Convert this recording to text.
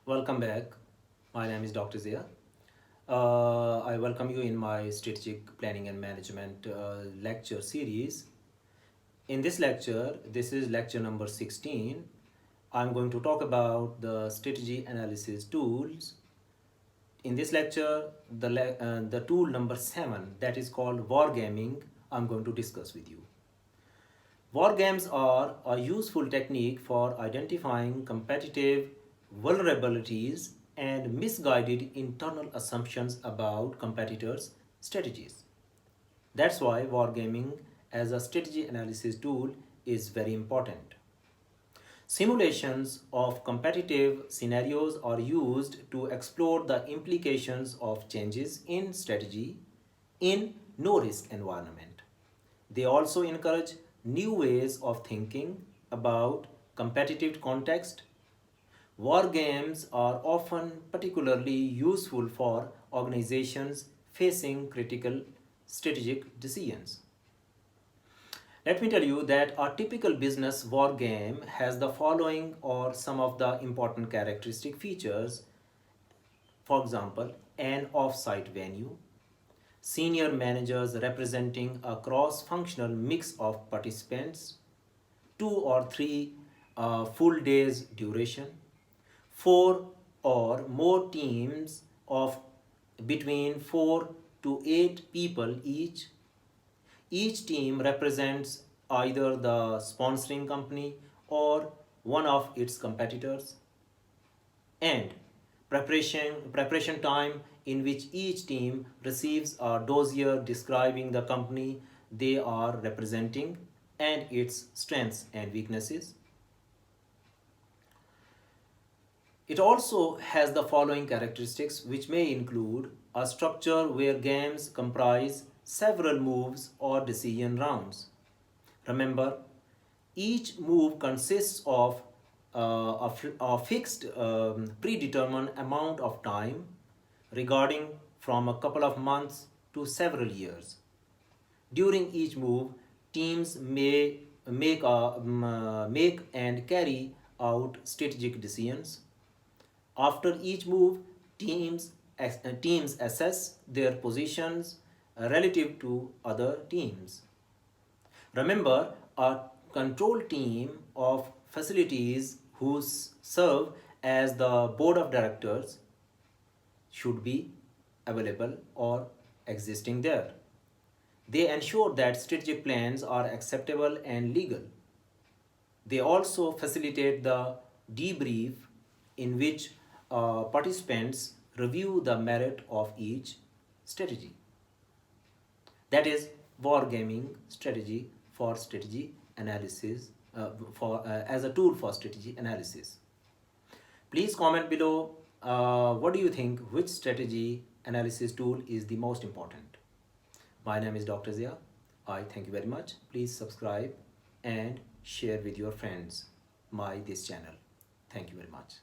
Welcome back. My name is Dr. Zia. I welcome you in my strategic planning and management lecture series. In this lecture, this is lecture number 16. I'm going to talk about the strategy analysis tools. In this lecture, the tool number 7, that is called wargaming, I'm going to discuss with you. War games are a useful technique for identifying competitive vulnerabilities and misguided internal assumptions about competitors' strategies. That's why wargaming as a strategy analysis tool is very important. Simulations of competitive scenarios are used to explore the implications of changes in strategy in no risk environment. They also encourage new ways of thinking about competitive context. War games are often particularly useful for organizations facing critical strategic decisions. Let me tell you that a typical business war game has the following or some of the important characteristic features. For example, an off-site venue, senior managers representing a cross-functional mix of participants, 2 or 3 full days duration, 4 or more teams of between 4 to 8 people each. Each team represents either the sponsoring company or one of its competitors, and preparation time in which each team receives a dossier describing the company they are representing and its strengths and weaknesses. It also has the following characteristics, which may include a structure where games comprise several moves or decision rounds. Remember, each move consists of a fixed predetermined amount of time, regarding from a couple of months to several years. During each move, teams may make and carry out strategic decisions. After each move, teams assess their positions relative to other teams. Remember, a control team of facilities who serve as the board of directors should be available or existing there. They ensure that strategic plans are acceptable and legal. They also facilitate the debrief, in which participants review the merit of each strategy. That is wargaming strategy for strategy analysis, as a tool for strategy analysis. Please comment below, what do you think, which strategy analysis tool is the most important? My name is Dr. Zia. I thank you very much. Please subscribe and share with your friends this channel. Thank you very much.